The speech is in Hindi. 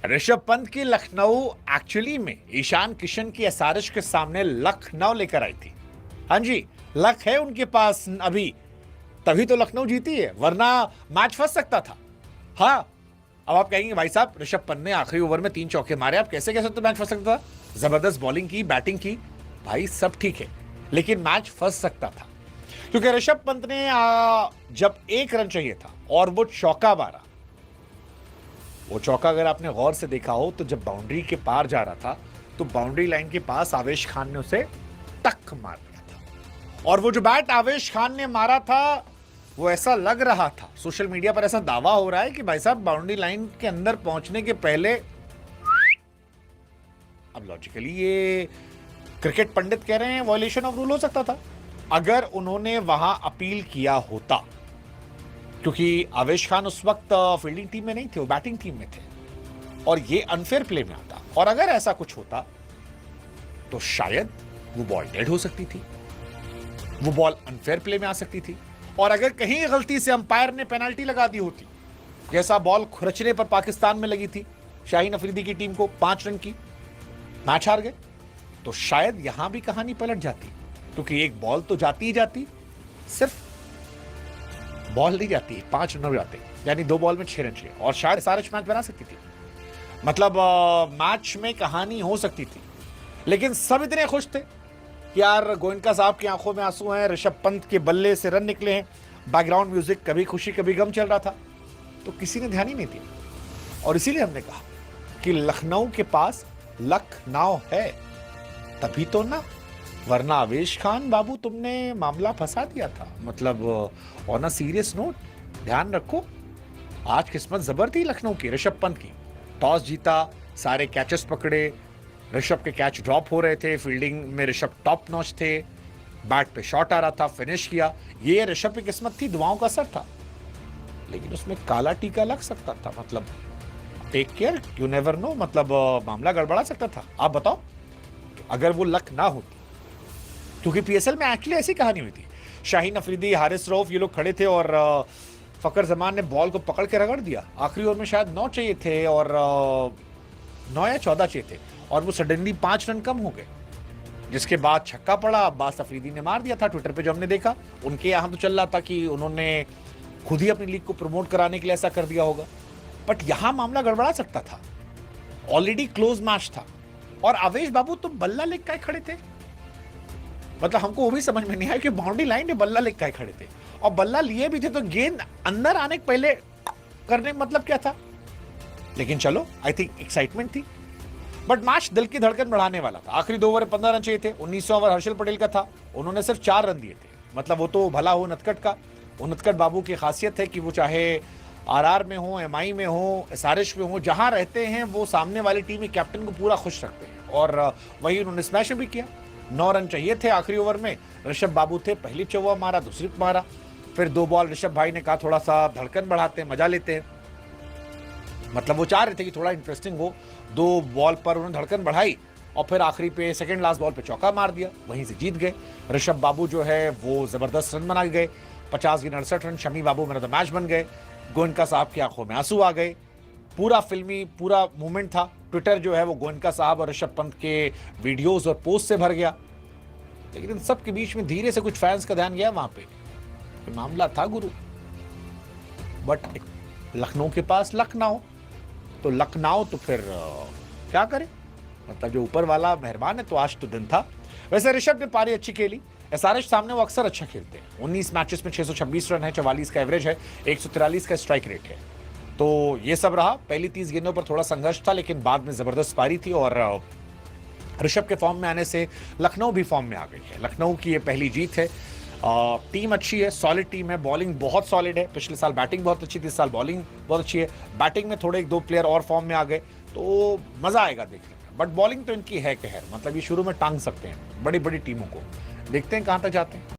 ऋषभ पंत की लखनऊ एक्चुअली में ईशान किशन की एसआरएच के सामने लखनऊ लेकर आई थी। हाँ जी, लक है उनके पास अभी, तभी तो लखनऊ जीती है, वरना मैच फंस सकता था। हाँ, अब आप कहेंगे भाई साहब ऋषभ पंत ने आखिरी ओवर में 3 चौके मारे, आप कैसे कह सकते हो मैच फंस सकता था? जबरदस्त बॉलिंग की, बैटिंग की, भाई सब ठीक है, लेकिन मैच फंस सकता था क्योंकि ऋषभ पंत ने जब 1 रन चाहिए था और वो चौका मारा, वो चौका अगर आपने गौर से देखा हो तो जब बाउंड्री के पार जा रहा था तो बाउंड्री लाइन के पास आवेश खान ने उसे टक मार दिया था। और वो जो बैट आवेश खान ने मारा था वो ऐसा लग रहा था, सोशल मीडिया पर ऐसा दावा हो रहा है कि भाई साहब बाउंड्री लाइन के अंदर पहुंचने के पहले, अब लॉजिकली ये क्रिकेट पंडित कह रहे हैं वायलेशन ऑफ रूल हो सकता था अगर उन्होंने वहां अपील किया होता, क्योंकि आवेश खान उस वक्त फील्डिंग टीम में नहीं थे, वो बैटिंग टीम में थे और ये अनफेयर प्ले में आता। और अगर ऐसा कुछ होता तो शायद वो बॉल डेड हो सकती थी, वो बॉल अनफेयर प्ले में आ सकती थी। और अगर कहीं गलती से अंपायर ने पेनल्टी लगा दी होती, जैसा बॉल खुरचने पर पाकिस्तान में लगी थी शाहीन अफरीदी की टीम को 5 रन की, मैच हार गए, तो शायद यहां भी कहानी पलट जाती, क्योंकि एक बॉल तो जाती ही जाती, सिर्फ बॉल नहीं जाती, 5 रन हो जाते, यानी 2 बॉल में 6 रन चाहिए और शायद एसआरएच मैच बना सकती थी। मतलब मैच में कहानी हो सकती थी। लेकिन सब इतने खुश थे कि यार गोयनका साहब की आंखों में आंसू हैं, ऋषभ पंत के बल्ले से रन निकले हैं, बैकग्राउंड म्यूजिक कभी खुशी कभी गम चल रहा था, तो किसी ने ध्यान ही नहीं दिया। और इसीलिए हमने कहा कि लखनऊ के पास लखनऊ है, तभी तो ना, वरना आवेश खान बाबू तुमने मामला फंसा दिया था। मतलब ऑन अ सीरियस नोट, ध्यान रखो, आज किस्मत जबर थी लखनऊ की, ऋषभ पंत की। टॉस जीता, सारे कैचेस पकड़े, ऋषभ के कैच ड्रॉप हो रहे थे, फील्डिंग में ऋषभ टॉप नॉच थे, बैट पे शॉट आ रहा था, फिनिश किया, ये ऋषभ की किस्मत थी, दुआओं का असर था। लेकिन उसमें काला टीका लग सकता था, मतलब take care, you never know, मतलब मामला गड़बड़ा सकता था। आप बताओ अगर वो लक ना होती, क्योंकि पीएसएल में एक्चुअली ऐसी कहानी हुई थी, शाहीन अफरीदी, हारिस रऊफ, ये लोग खड़े थे और फकर जमान ने बॉल को पकड़ के रगड़ दिया। आखिरी ओवर में शायद 9 चाहिए थे और 9 या 14 चाहिए थे और वो सडनली 5 रन कम हो गए, जिसके बाद छक्का पड़ा, अब्बास अफरीदी ने मार दिया था। ट्विटर पे जो हमने देखा, उनके यहाँ तो चल रहा था कि उन्होंने खुद ही अपनी लीग को प्रमोट कराने के लिए ऐसा कर दिया होगा, बट यहां मामला गड़बड़ा सकता था, ऑलरेडी क्लोज मैच था। और आवेश बाबू तुम बल्ला लेकर खड़े थे, मतलब हमको वो भी समझ में नहीं आया कि बाउंड्री लाइन में बल्ला लेकर खड़े थे, और बल्ला लिए भी थे तो गेंद अंदर आने के पहले करने का मतलब क्या था? लेकिन चलो, आई थिंक एक्साइटमेंट थी, बट मैच दिल की धड़कन बढ़ाने वाला था। आखिरी 2 ओवर 15 रन चाहिए थे, 19वां ओवर हर्षल पटेल का था, उन्होंने सिर्फ 4 रन दिए थे। मतलब वो तो भला हो नटखट का, वो नटखट बाबू की खासियत है कि वो चाहे आरआर में हो, एमआई में हो, एसआरएच में हो, जहां रहते हैं वो सामने वाली टीम के कैप्टन को पूरा खुश रखते हैं, और वही उन्होंने स्मैश भी किया। 9 रन चाहिए थे आखिरी ओवर में, ऋषभ बाबू थे, पहली चौवा मारा, दूसरी मारा, फिर 2 बॉल ऋषभ भाई ने कहा थोड़ा सा धड़कन बढ़ाते हैं, मजा लेते हैं, मतलब वो चाह रहे थे कि थोड़ा इंटरेस्टिंग हो। 2 बॉल पर उन्होंने धड़कन बढ़ाई और फिर आखिरी पे सेकंड लास्ट बॉल पे चौका मार दिया, वहीं से जीत गए। ऋषभ बाबू जो है वो जबरदस्त रन बना गए, 50 की 69 run, Shami Babu man of the match बन गए, गोयनका साहब की आंखों में आंसू आ गए, पूरा फिल्मी पूरा मूवमेंट था। ट्विटर जो है वो गोयनका साहब और ऋषभ पंत के वीडियोज और पोस्ट से भर गया। लेकिन इन सब के बीच में धीरे से कुछ फैंस का ध्यान गया वहां पे, मामला था गुरु, बट लखनऊ के पास लखनऊ, तो लखनऊ तो फिर क्या करे, मतलब जो ऊपर वाला मेहरबान है, तो आज तो दिन था। वैसे ऋषभ ने पारी अच्छी खेली, एसआरएच सामने वो अक्सर अच्छा खेलते हैं। 19 मैचेस में 626 रन है, 44 का एवरेज है, 143 का स्ट्राइक रेट है। तो ये सब रहा, पहली 30 गेंदों पर थोड़ा संघर्ष था, लेकिन बाद में जबरदस्त पारी थी और ऋषभ के फॉर्म में आने से लखनऊ भी फॉर्म में आ गई है। लखनऊ की ये पहली जीत है। टीम अच्छी है, सॉलिड टीम है, बॉलिंग बहुत सॉलिड है, पिछले साल बैटिंग बहुत अच्छी थी, इस साल बॉलिंग बहुत अच्छी है। बैटिंग में थोड़े 1-2 प्लेयर और फॉर्म में आ गए तो मजा आएगा देखने में, बट बॉलिंग तो इनकी है कहर, मतलब ये शुरू में टांग सकते हैं बड़ी बड़ी टीमों को। देखते हैं कहां तक जाते हैं।